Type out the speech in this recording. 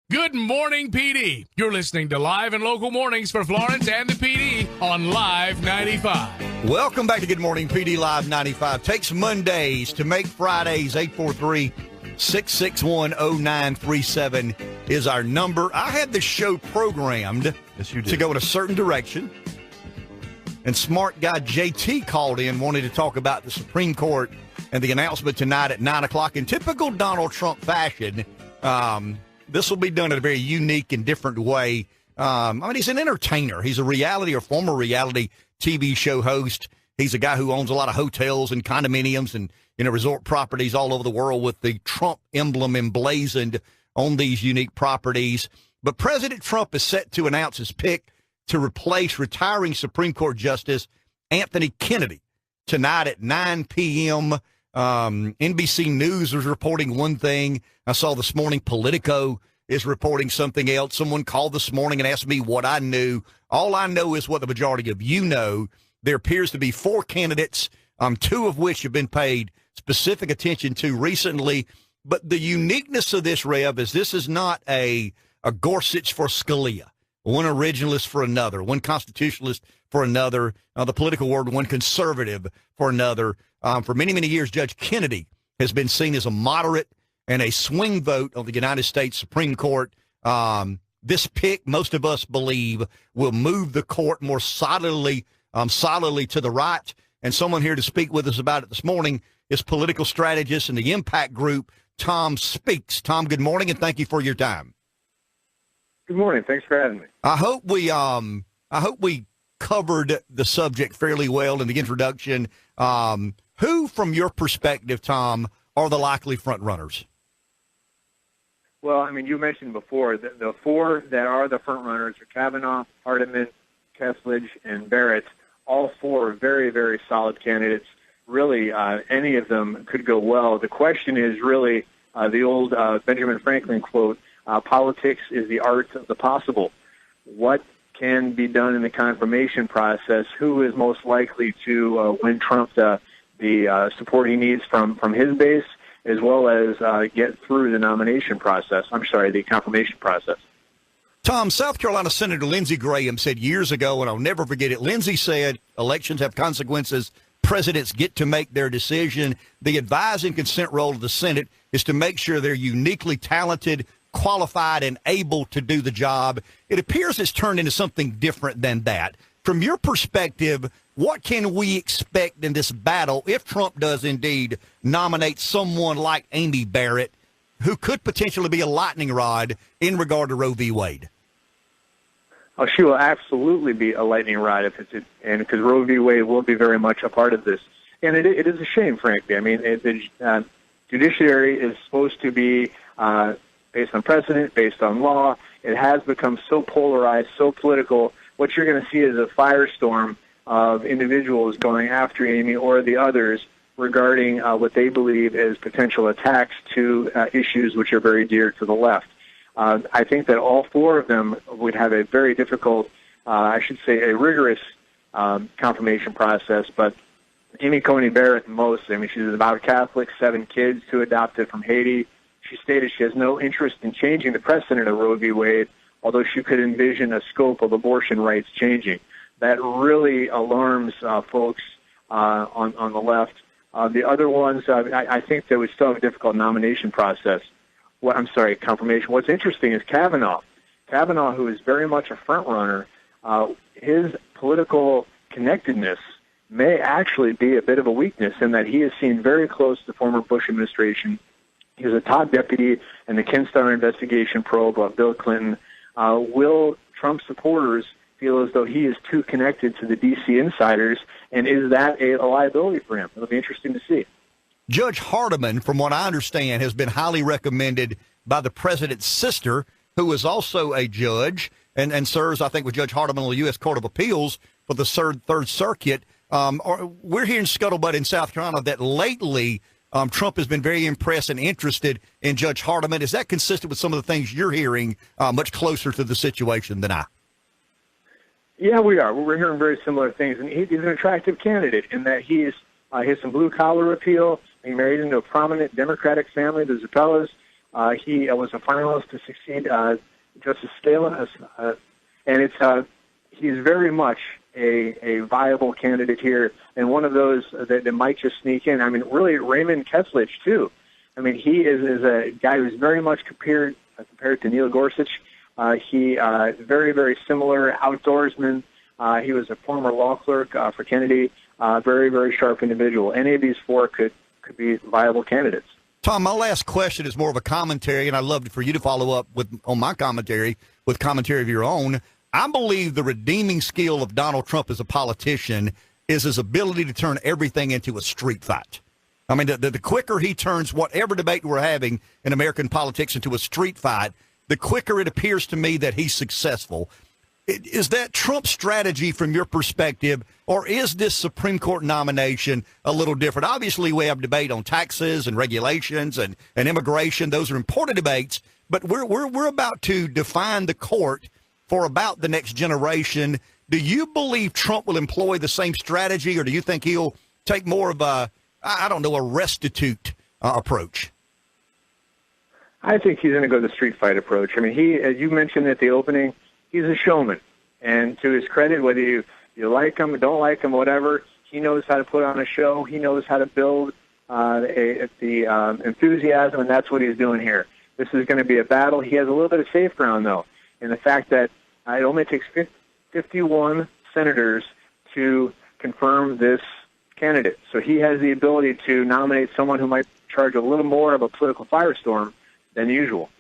Good morning, PD. You're listening to Live and Local Mornings for Florence and the PD on Live 95. Welcome back to Good Morning PD Live 95. Takes Mondays to make Fridays. 843-661-0937 is our number. I had the show programmed to go in a certain direction. And smart guy JT called in, wanted to talk about the Supreme Court and the announcement tonight at 9 o'clock. In typical Donald Trump fashion, this will be done in a very unique and different way. He's an entertainer. He's a reality or former reality TV show host. He's a guy who owns a lot of hotels and condominiums and resort properties all over the world with the Trump emblem emblazoned on these unique properties. But President Trump is set to announce his pick to replace retiring Supreme Court Justice Anthony Kennedy tonight at 9 p.m. NBC News was reporting one thing. I saw this morning Politico is reporting something else. Someone called this morning and asked me what I knew. All I know is what the majority of you know. There appears to be 4 candidates, 2 of which have been paid specific attention to recently. But the uniqueness of this, Rev, is this is not a Gorsuch for Scalia, one originalist for another, one constitutionalist for another, the political word, one conservative for another. For many, many years, Judge Kennedy has been seen as a moderate and a swing vote on the United States Supreme Court. This pick, most of us believe, will move the court more solidly to the right. And someone here to speak with us about it this morning is political strategist in the Impact Group, Tom Speaks. Tom, good morning, and thank you for your time. Good morning. Thanks for having me. I hope we covered the subject fairly well in the introduction. Who, from your perspective, Tom, are the likely front runners? Well, you mentioned before that the 4 that are the front runners are Kavanaugh, Hardiman, Kessler, and Barrett. All 4 very, very solid candidates. Really, any of them could go well. The question is really the old Benjamin Franklin quote, politics is the art of the possible. What can be done in the confirmation process? Who is most likely to win Trump the support he needs from his base, as well as get through the nomination process? The confirmation process. Tom, South Carolina Senator Lindsey Graham said years ago, and I'll never forget it, Lindsey said elections have consequences. Presidents get to make their decision. The advise and consent role of the Senate is to make sure they're uniquely talented, qualified, and able to do the job. It appears it's turned into something different than that. From your perspective, what can we expect in this battle if Trump does indeed nominate someone like Amy Barrett, who could potentially be a lightning rod in regard to Roe v. Wade? Oh, she will absolutely be a lightning rod because Roe v. Wade will be very much a part of this. And it is a shame, frankly. The judiciary is supposed to be based on precedent, based on law. It has become so polarized, so political. What you're going to see is a firestorm of individuals going after Amy or the others regarding what they believe is potential attacks to issues which are very dear to the left. I think that all 4 of them would have a very difficult, a rigorous confirmation process. But Amy Coney Barrett most, she's a devout Catholic, 7 kids, 2 adopted from Haiti. She stated she has no interest in changing the precedent of Roe v. Wade, although she could envision a scope of abortion rights changing. That really alarms folks on the left. The other ones, I think they would still have a difficult nomination process. Confirmation. What's interesting is Kavanaugh. Kavanaugh, who is very much a front runner, his political connectedness may actually be a bit of a weakness in that he is seen very close to the former Bush administration. He was a top deputy in the Ken Starr investigation probe of Bill Clinton. Will Trump supporters feel as though he is too connected to the D.C. insiders, and is that a liability for him? It'll be interesting to see. Judge Hardiman, from what I understand, has been highly recommended by the president's sister, who is also a judge and serves, I think, with Judge Hardiman on the U.S. Court of Appeals for the Third Circuit. We're hearing scuttlebutt in South Carolina that lately Trump has been very impressed and interested in Judge Hardiman. Is that consistent with some of the things you're hearing much closer to the situation than I? Yeah, we are. We're hearing very similar things. And he's an attractive candidate in that he has some blue-collar appeal. He married into a prominent Democratic family, the Zappellas. He was a finalist to succeed Justice Scalia, and he's very much a viable candidate here, and one of those that might just sneak in. I mean, really, Raymond Keslich, too. I mean, he is a guy who's very much compared to Neil Gorsuch. He is very, very similar outdoorsman. He was a former law clerk for Kennedy. Very, very sharp individual. Any of these four could be viable candidates. Tom, my last question is more of a commentary, and I'd love for you to follow up on my commentary with commentary of your own. I believe the redeeming skill of Donald Trump as a politician is his ability to turn everything into a street fight. I mean, the quicker he turns whatever debate we're having in American politics into a street fight, the quicker it appears to me that he's successful. Is that Trump's strategy from your perspective, or is this Supreme Court nomination a little different? Obviously, we have debate on taxes and regulations and immigration. Those are important debates, but we're about to define the court for about the next generation. Do you believe Trump will employ the same strategy, or do you think he'll take more of a restitute approach? I think he's going to go the street fight approach. I mean, as you mentioned at the opening, he's a showman. And to his credit, whether you like him or don't like him, whatever, he knows how to put on a show. He knows how to build the enthusiasm, and that's what he's doing here. This is going to be a battle. He has a little bit of safe ground, though, in the fact that it only takes 51 senators to confirm this candidate. So he has the ability to nominate someone who might charge a little more of a political firestorm than usual.